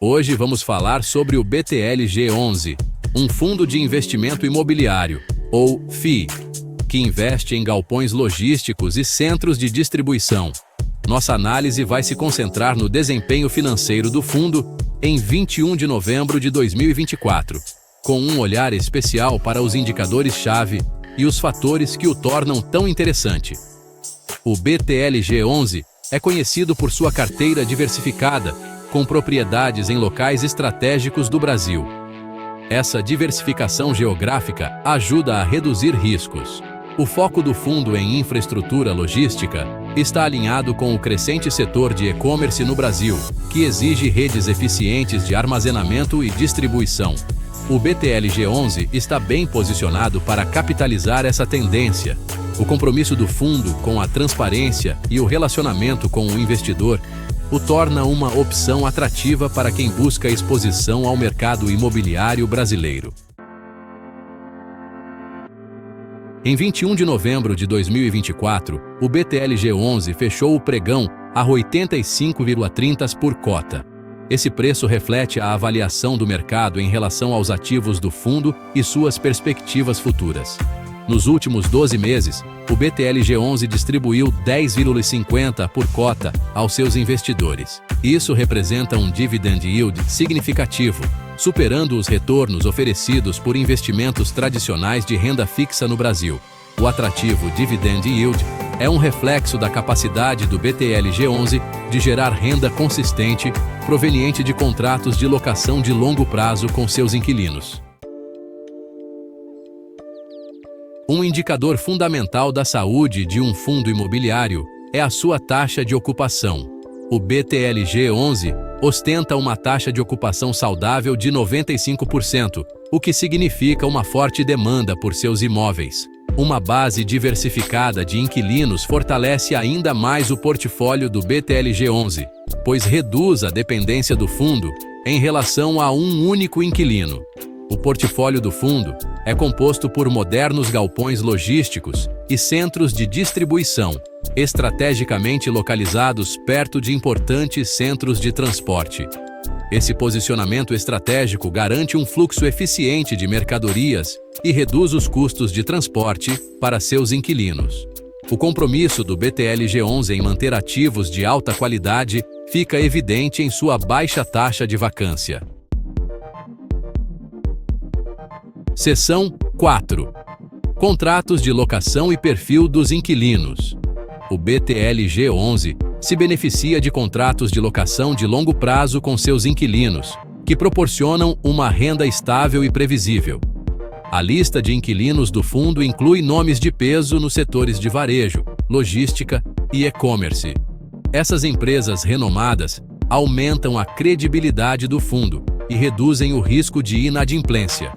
Hoje vamos falar sobre o BTLG11, um fundo de investimento imobiliário, ou FII, que investe em galpões logísticos e centros de distribuição. Nossa análise vai se concentrar no desempenho financeiro do fundo em 21 de novembro de 2024, com um olhar especial para os indicadores-chave e os fatores que o tornam tão interessante. O BTLG11 é conhecido por sua carteira diversificada, com propriedades em locais estratégicos do Brasil. Essa diversificação geográfica ajuda a reduzir riscos. O foco do fundo em infraestrutura logística está alinhado com o crescente setor de e-commerce no Brasil, que exige redes eficientes de armazenamento e distribuição. O BTLG11 está bem posicionado para capitalizar essa tendência. O compromisso do fundo com a transparência e o relacionamento com o investidor o torna uma opção atrativa para quem busca exposição ao mercado imobiliário brasileiro. Em 21 de novembro de 2024, o BTLG11 fechou o pregão a 85,30 por cota. Esse preço reflete a avaliação do mercado em relação aos ativos do fundo e suas perspectivas futuras. Nos últimos 12 meses, o BTLG11 distribuiu 10,50 por cota aos seus investidores. Isso representa um dividend yield significativo, superando os retornos oferecidos por investimentos tradicionais de renda fixa no Brasil. O atrativo dividend yield é um reflexo da capacidade do BTLG11 de gerar renda consistente proveniente de contratos de locação de longo prazo com seus inquilinos. Um indicador fundamental da saúde de um fundo imobiliário é a sua taxa de ocupação. O BTLG11 ostenta uma taxa de ocupação saudável de 95%, o que significa uma forte demanda por seus imóveis. Uma base diversificada de inquilinos fortalece ainda mais o portfólio do BTLG11, pois reduz a dependência do fundo em relação a um único inquilino. O portfólio do fundo é composto por modernos galpões logísticos e centros de distribuição, estrategicamente localizados perto de importantes centros de transporte. Esse posicionamento estratégico garante um fluxo eficiente de mercadorias e reduz os custos de transporte para seus inquilinos. O compromisso do BTLG11 em manter ativos de alta qualidade fica evidente em sua baixa taxa de vacância. Seção 4. Contratos de locação e perfil dos inquilinos. O BTLG11 se beneficia de contratos de locação de longo prazo com seus inquilinos, que proporcionam uma renda estável e previsível. A lista de inquilinos do fundo inclui nomes de peso nos setores de varejo, logística e e-commerce. Essas empresas renomadas aumentam a credibilidade do fundo e reduzem o risco de inadimplência.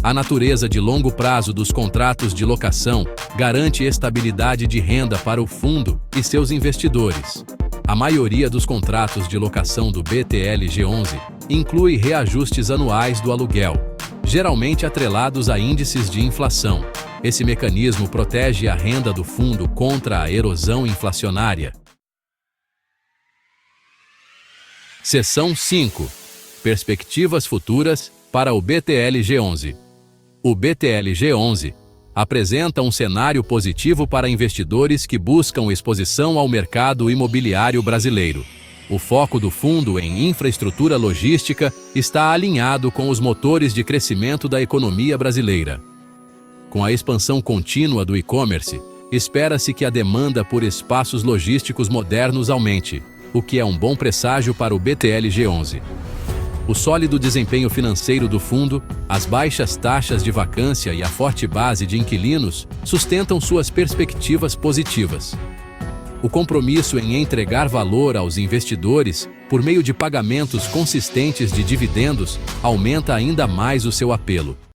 A natureza de longo prazo dos contratos de locação garante estabilidade de renda para o fundo e seus investidores. A maioria dos contratos de locação do BTLG11 inclui reajustes anuais do aluguel, geralmente atrelados a índices de inflação. Esse mecanismo protege a renda do fundo contra a erosão inflacionária. Seção 5. Perspectivas futuras para o BTLG11. O BTLG11 apresenta um cenário positivo para investidores que buscam exposição ao mercado imobiliário brasileiro. O foco do fundo em infraestrutura logística está alinhado com os motores de crescimento da economia brasileira. Com a expansão contínua do e-commerce, espera-se que a demanda por espaços logísticos modernos aumente, o que é um bom presságio para o BTLG11. O sólido desempenho financeiro do fundo, as baixas taxas de vacância e a forte base de inquilinos sustentam suas perspectivas positivas. O compromisso em entregar valor aos investidores por meio de pagamentos consistentes de dividendos aumenta ainda mais o seu apelo.